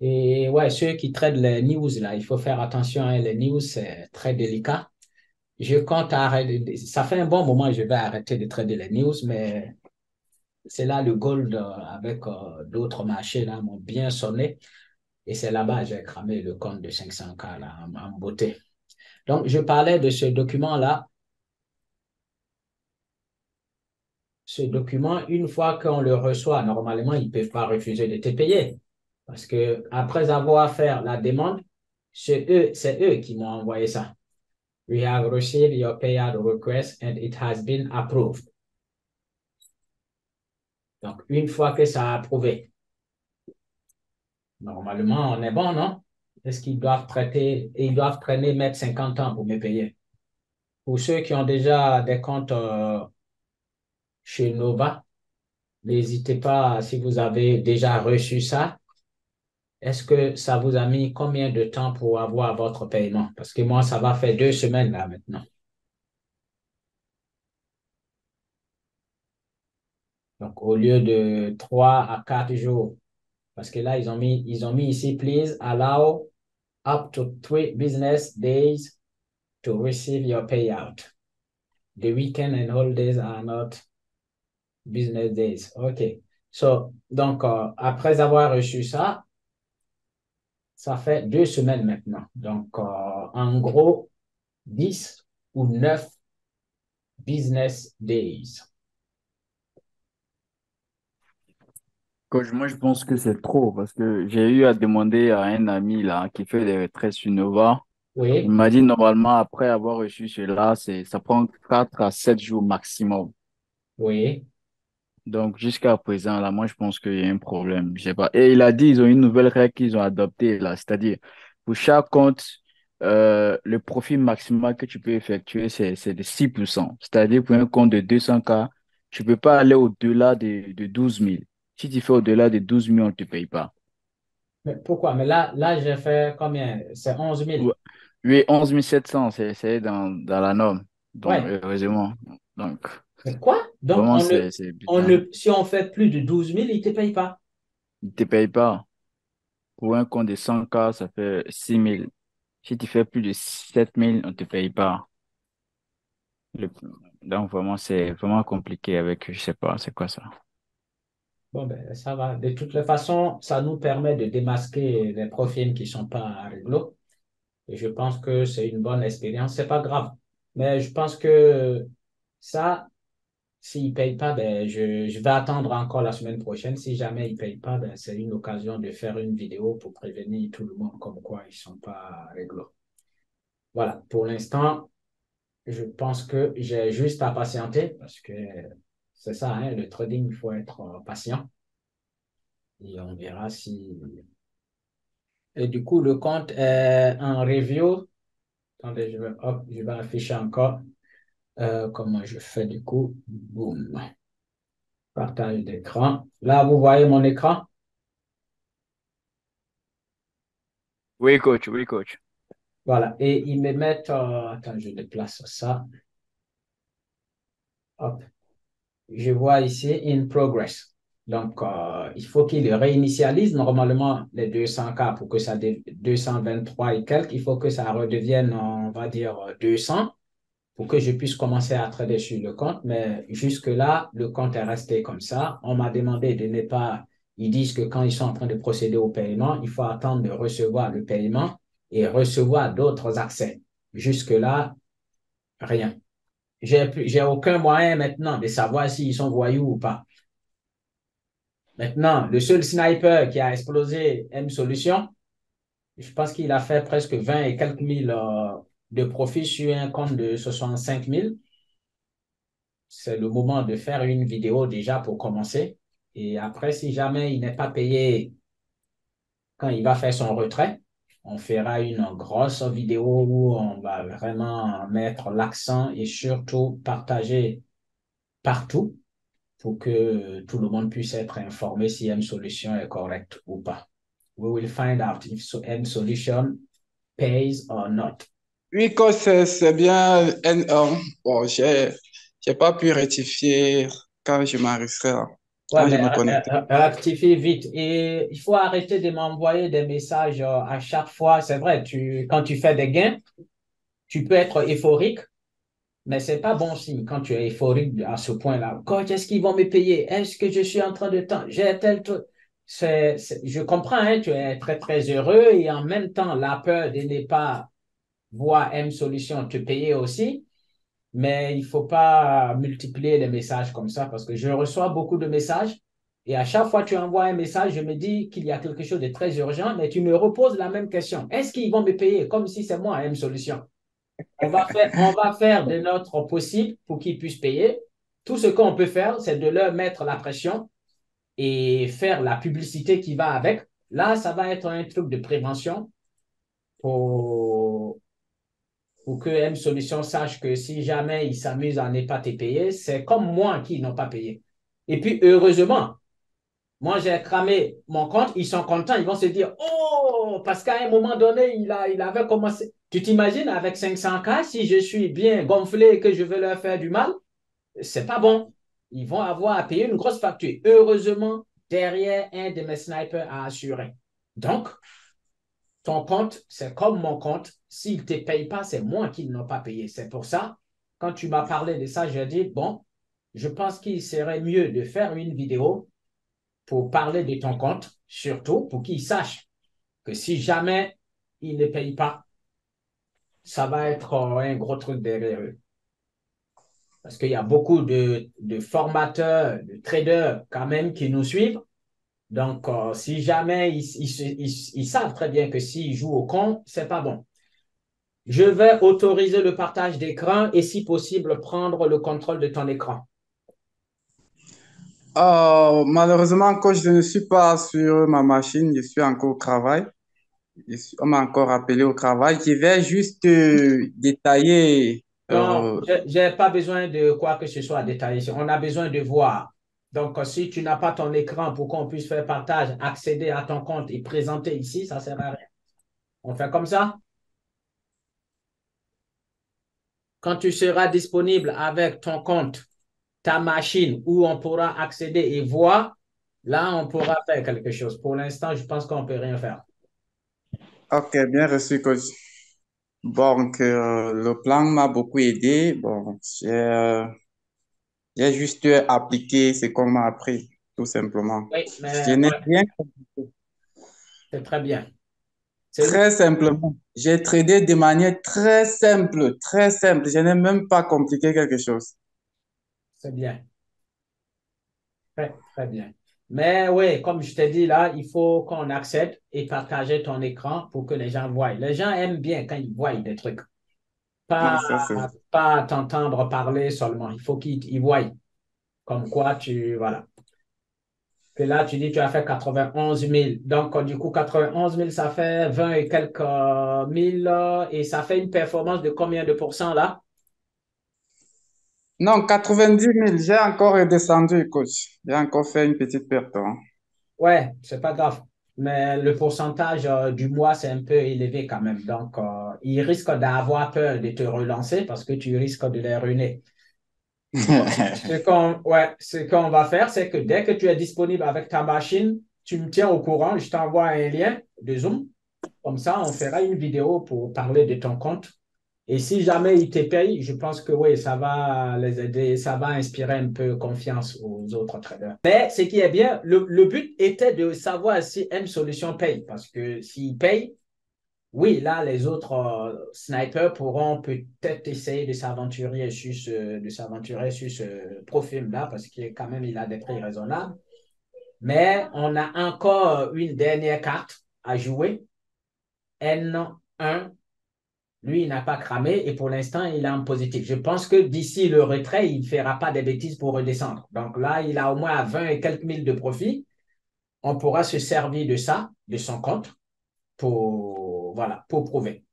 Et ouais, ceux qui traitent les news, là, il faut faire attention, hein, les news, c'est très délicat. Je compte arrêter, ça fait un bon moment que je vais arrêter de trader les news, mais c'est là le gold avec d'autres marchés là m'ont bien sonné. Et c'est là-bas que j'ai cramé le compte de 500K là, en beauté. Donc, je parlais de ce document-là. Ce document, une fois qu'on le reçoit, normalement, ils ne peuvent pas refuser de te payer. Parce que après avoir fait la demande, c'est eux qui m'ont envoyé ça. We have received your payout request and it has been approved. Donc, une fois que ça a approuvé, normalement, on est bon, non? Est-ce qu'ils doivent traiter, ils doivent traîner, mettre 50 ans pour me payer? Pour ceux qui ont déjà des comptes chez Nova, n'hésitez pas, si vous avez déjà reçu ça, est-ce que ça vous a mis combien de temps pour avoir votre paiement? Parce que moi, ça va faire 2 semaines là maintenant. Donc, au lieu de 3 à 4 jours, parce que là, ils ont mis ici, please allow up to 3 business days to receive your payout. The weekend and holidays are not business days. OK. Donc, après avoir reçu ça, ça fait 2 semaines maintenant. Donc, en gros, 10 ou 9 business days. Coach, moi, je pense que c'est trop parce que j'ai eu à demander à un ami là qui fait des retraites sur Nova. Il Oui, m'a dit normalement, après avoir reçu cela, ça prend 4 à 7 jours maximum. oui. Donc, jusqu'à présent, là, moi, je pense qu'il y a un problème. Je sais pas. Et il a dit, ils ont une nouvelle règle qu'ils ont adoptée, là. C'est-à-dire, pour chaque compte, le profit maximal que tu peux effectuer, c'est de 6%. C'est-à-dire, pour un compte de 200K, tu peux pas aller au-delà de 12 000. Si tu fais au-delà de 12 000, on ne te paye pas. Mais pourquoi? Mais là, j'ai fait combien? C'est 11 000. Ouais. Oui, 11 700, c'est dans la norme. Donc, Ouais. heureusement. Donc, Mais quoi? Donc, vraiment, c'est on bizarre. ne, si on fait plus de 12 000, ils ne te payent pas. Ils ne te payent pas. Pour un compte de 100K, ça fait 6 000. Si tu fais plus de 7 000, on ne te paye pas. Le- Donc, vraiment, c'est vraiment compliqué avec, je sais pas, c'est quoi ça? Bon, ben, ça va. De toutes les façons, ça nous permet de démasquer les profils qui ne sont pas réglo. Et je pense que c'est une bonne expérience. C'est pas grave. Mais je pense que ça, s'ils ne payent pas, ben, je vais attendre encore la semaine prochaine. Si jamais ils ne payent pas, ben, c'est une occasion de faire une vidéo pour prévenir tout le monde comme quoi ils ne sont pas réglo. Voilà. Pour l'instant, je pense que j'ai juste à patienter parce que c'est ça, hein, le trading, il faut être patient et on verra si. Et du coup, le compte est en review. Attendez, je vais afficher encore comment je fais du coup. Boum. Partage d'écran. Là, vous voyez mon écran. Oui, coach, oui, coach. Voilà. Et ils me mettent. Attends, je déplace ça. Hop. Je vois ici in progress. Donc, il faut qu'il réinitialise normalement les 200K pour que ça 223 et quelques. Il faut que ça redevienne, on va dire, 200 pour que je puisse commencer à trader sur le compte. Mais jusque-là, le compte est resté comme ça. On m'a demandé de ne pas. Ils disent que quand ils sont en train de procéder au paiement, il faut attendre de recevoir le paiement et recevoir d'autres accès. Jusque-là, rien. J'ai aucun moyen maintenant de savoir s'ils sont voyous ou pas. Maintenant, le seul sniper qui a explosé M Solution, je pense qu'il a fait presque 20 et quelques mille de profit sur un compte de 65 000. C'est le moment de faire une vidéo déjà pour commencer. Et après, si jamais il n'est pas payé quand il va faire son retrait, on fera une grosse vidéo où on va vraiment mettre l'accent et surtout partager partout pour que tout le monde puisse être informé si M Solution est correct ou pas. We will find out if M Solution pays or not. Oui, que c'est bien. Bon, j'ai pas pu rectifier quand je m'enregistrais là. Ouais, quand je mais me connectais. rectifie vite. Et il faut arrêter de m'envoyer des messages à chaque fois. C'est vrai, quand tu fais des gains, tu peux être euphorique, mais c'est pas bon signe quand tu es euphorique à ce point-là. Quand est-ce qu'ils vont me payer? Est-ce que je suis en train de temps? J'ai tel truc. Je comprends, hein, tu es très, très heureux et en même temps, la peur de ne pas voir M Solution te payer aussi. Mais il ne faut pas multiplier les messages comme ça parce que je reçois beaucoup de messages et à chaque fois que tu envoies un message, je me dis qu'il y a quelque chose de très urgent, mais tu me reposes la même question. Est-ce qu'ils vont me payer comme si c'est moi M Solution? On va faire de notre possible pour qu'ils puissent payer. Tout ce qu'on peut faire, c'est de leur mettre la pression et faire la publicité qui va avec. Là, ça va être un truc de prévention pour, pour que M Solution sache que si jamais ils s'amusent à ne pas te payer, c'est comme moi qui n'ont pas payé. Et puis, heureusement, moi, j'ai cramé mon compte, ils sont contents, ils vont se dire, oh, parce qu'à un moment donné, il avait commencé. Tu t'imagines avec 500K, si je suis bien gonflé et que je veux leur faire du mal, c'est pas bon. Ils vont avoir à payer une grosse facture. Heureusement, derrière, un de mes snipers a assuré. Donc, ton compte, c'est comme mon compte. S'il ne te paye pas, c'est moi qui ne l'ai pas payé. C'est pour ça, quand tu m'as parlé de ça, j'ai dit, bon, je pense qu'il serait mieux de faire une vidéo pour parler de ton compte, surtout pour qu'ils sachent que si jamais ils ne payent pas, ça va être un gros truc derrière eux. Parce qu'il y a beaucoup de formateurs, de traders quand même qui nous suivent. Donc, si jamais ils savent très bien que s'ils jouent au con, c'est pas bon. Je vais autoriser le partage d'écran et si possible, prendre le contrôle de ton écran. Malheureusement, quand je ne suis pas sur ma machine, je suis encore au travail. On m'a encore appelé au travail. Je vais juste détailler. Non, je n'ai pas besoin de quoi que ce soit détaillé. On a besoin de voir. Donc, si tu n'as pas ton écran pour qu'on puisse faire partage, accéder à ton compte et présenter ici, ça ne sert à rien. On fait comme ça. Quand tu seras disponible avec ton compte, ta machine, où on pourra accéder et voir, là, on pourra faire quelque chose. Pour l'instant, je pense qu'on ne peut rien faire. Ok, bien reçu, coach. Bon, le plan m'a beaucoup aidé. Bon, j'ai juste appliqué ce qu'on m'a appris, tout simplement. Oui, Je mais n'ai ouais, rien. c'est très bien. C'est une... Très simplement. J'ai tradé de manière très simple, très simple. Je n'ai même pas compliqué quelque chose. C'est bien. Très, très bien. Mais oui, comme je t'ai dit là, il faut qu'on accepte et partager ton écran pour que les gens voient. Les gens aiment bien quand ils voient des trucs. Pas, Non, ça c'est. pas t'entendre parler seulement. Il faut qu'ils voient. Comme quoi voilà. Que là, tu dis tu as fait 91 000. Donc, du coup, 91 000, ça fait 20 et quelques mille. Et ça fait une performance de combien de pourcents là? Non, 90 000. J'ai encore redescendu, coach. J'ai encore fait une petite perte, hein. Ouais, c'est pas grave. Mais le pourcentage du mois, c'est un peu élevé quand même. Donc, ils risquent d'avoir peur de te relancer parce que tu risques de les ruiner. Donc, ce qu'on va faire, c'est que dès que tu es disponible avec ta machine, tu me tiens au courant. Je t'envoie un lien de Zoom. Comme ça, on fera une vidéo pour parler de ton compte. Et si jamais ils te payent, je pense que oui, ça va les aider, ça va inspirer un peu confiance aux autres traders. Mais ce qui est bien, le but était de savoir si M Solution paye. Parce que s'ils payent, oui, là, les autres snipers pourront peut-être essayer de s'aventurer sur ce profil-là, parce qu'il quand même, il a des prix raisonnables. Mais on a encore une dernière carte à jouer. N1, lui, il n'a pas cramé et pour l'instant, il est en positif. Je pense que d'ici le retrait, il ne fera pas des bêtises pour redescendre. Donc là, il a au moins 20 et quelques mille de profit. On pourra se servir de ça, de son compte, voilà, pour prouver.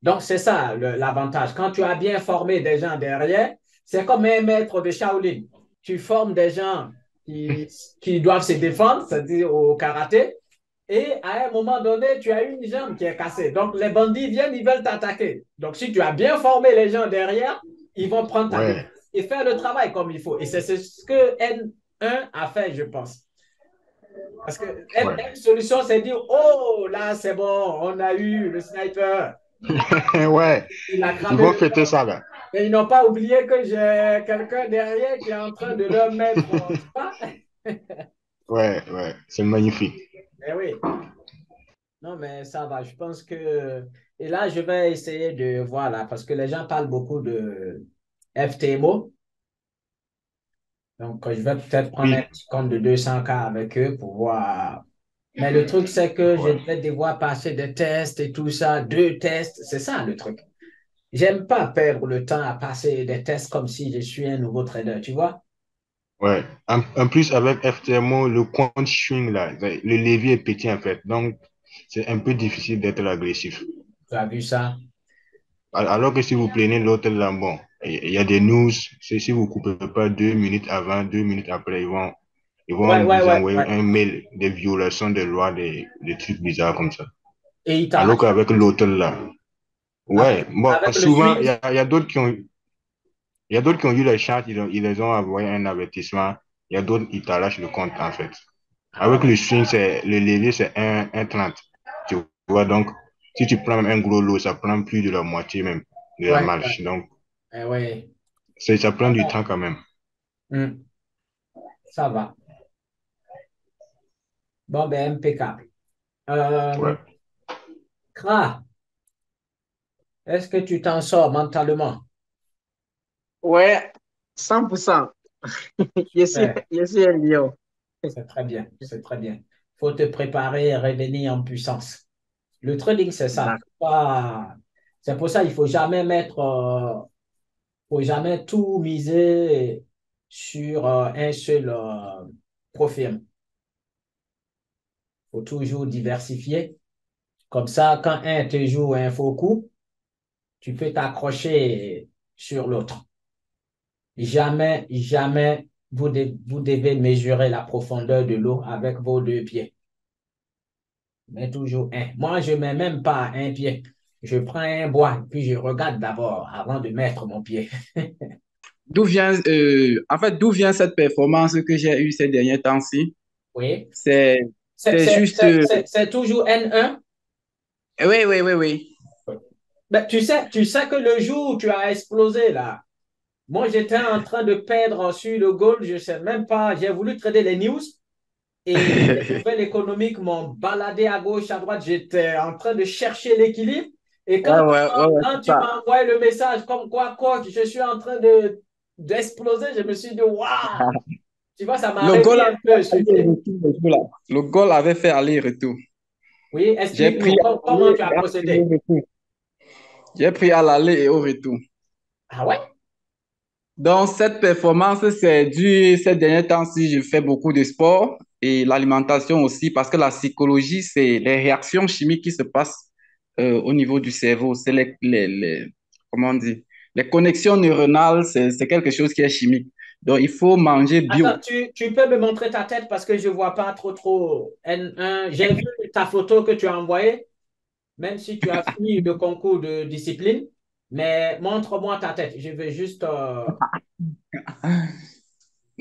Donc, c'est ça l'avantage. Quand tu as bien formé des gens derrière, c'est comme un maître de Shaolin. Tu formes des gens qui, qui doivent se défendre, c'est-à-dire au karaté, et à un moment donné, tu as une jambe qui est cassée. Donc, les bandits viennent, ils veulent t'attaquer. Donc, si tu as bien formé les gens derrière, ils vont prendre ta Ouais. défense et faire le travail comme il faut. Et c'est ce que un à faire, je pense. Parce que Ouais. une solution, c'est dire, oh, là, c'est bon, on a eu le sniper. Ouais, Il a il cramé faut le fêter camp. ça là. Mais ils n'ont pas oublié que j'ai quelqu'un derrière qui est en train de leur mettre, tu vois? Ouais, ouais, c'est magnifique. Eh oui, non, mais ça va. Je pense que. Et là, je vais essayer de voir là, parce que les gens parlent beaucoup de FTMO. Donc, je vais peut-être prendre un Oui, petit compte de 200K avec eux pour voir. Mais le truc, c'est que je ouais, vais devoir passer des tests et tout ça, deux tests. C'est ça le truc. J'aime pas perdre le temps à passer des tests comme si je suis un nouveau trader, tu vois? ouais. En plus, avec FTMO, le compte swing là, le levier est petit en fait. Donc, c'est un peu difficile d'être agressif. Tu as vu ça? Alors que si vous prenez l'autre là, bon, il y a des news, si vous ne coupez pas 2 minutes avant, 2 minutes après, ils Ouais, vont ouais, vous ouais, envoyer ouais. un mail des violations des lois, des trucs bizarres comme ça. Et il Alors t'arrache qu'avec l'autre là, ouais, bon, avec le souvent, swing. il y a d'autres qui ont eu les chats, ils les ont envoyé un avertissement. Il y a d'autres, ils t'arrachent le compte en fait. Ah ouais. Avec le swing, le levier, c'est 1,30. Tu vois, donc, si tu prends même un gros lot, ça prend plus de la moitié même de la Ouais, ouais. marge. Donc, Eh ouais. ça prend du temps quand même. Hmm, ça va. Bon, ben, impeccable. Ouais. Kra, est-ce que tu t'en sors mentalement? Ouais, 100%. Ouais, Je suis un lion. c'est très bien, c'est très bien. Faut te préparer et revenir en puissance. Le trading, c'est ça. D'accord. C'est pour ça il faut jamais faut jamais tout miser sur un seul profil. Faut toujours diversifier. Comme ça, quand un te joue un faux coup, tu peux t'accrocher sur l'autre. Jamais, jamais vous devez mesurer la profondeur de l'eau avec vos deux pieds. Mais toujours un. Moi, je ne mets même pas un pied. Je prends un bois, puis je regarde d'abord avant de mettre mon pied. D'où vient cette performance que j'ai eue ces derniers temps-ci? Oui. C'est, c'est juste, C'est toujours N1. oui, oui, oui, oui. Ben, tu sais que le jour où tu as explosé là, moi j'étais en train de perdre sur le gold, je ne sais même pas, j'ai voulu trader les news et les nouvelles économiques m'ont baladé à gauche, à droite, j'étais en train de chercher l'équilibre et Ouais, ouais, ouais, ouais, quand c'est tu ça. m'as envoyé le message comme quoi, je suis en train d'exploser, je me suis dit, waouh, tu vois, ça m'a Le goal remis avait un fait peu sur pied. aller-retour, le jour là. Le goal avait fait aller-retour. Oui, J'ai pris explique-nous à comment l'aller tu as et procédé. au retour. J'ai pris à l'aller et au retour. Ah ouais? Donc, cette performance, c'est dû, ces derniers temps-ci, je fais beaucoup de sport et l'alimentation aussi, parce que la psychologie, c'est les réactions chimiques qui se passent au niveau du cerveau. C'est comment on dit, les connexions neuronales, c'est quelque chose qui est chimique. Donc, il faut manger Attends, bio. tu peux me montrer ta tête parce que je ne vois pas trop N1. J'ai vu ta photo que tu as envoyée, même si tu as fini le concours de discipline, mais montre-moi ta tête. Je veux juste,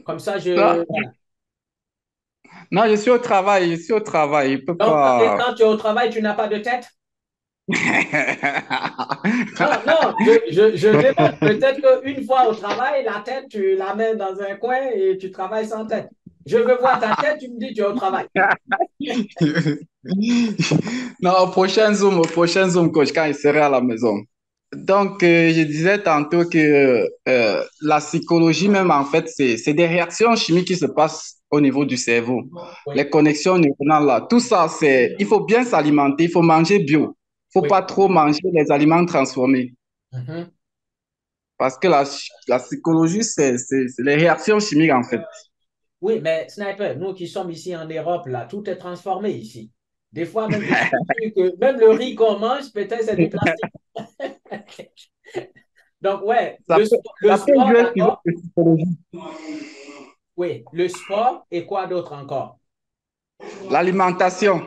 comme ça, Non, voilà. non, je suis au travail, je suis au travail, je peux Donc, et pas. quand tu es au travail, tu n'as pas de tête? Non, non, je demande. Peut-être qu'une fois au travail, la tête, tu la mets dans un coin et tu travailles sans tête. Je veux voir ta tête, tu me dis tu es au travail. Non, au prochain Zoom, coach, quand il serait à la maison. Donc, je disais tantôt que la psychologie même, en fait, c'est des réactions chimiques qui se passent au niveau du cerveau. Les Oui, connexions neuronales, là, tout ça, il faut bien s'alimenter, il faut manger bio. Il ne faut oui. pas trop manger les aliments transformés. Mhm. Parce que la psychologie, c'est les réactions chimiques, en fait. Oui, mais Sniper, nous qui sommes ici en Europe, là, tout est transformé ici. Des fois, même, je suis sûr que même le riz qu'on mange, peut-être c'est du plastique. Donc, ouais, Ça peut, le ça peut sport, jouer sur d'accord. votre psychologie. Oui, le sport et quoi d'autre encore? L'alimentation.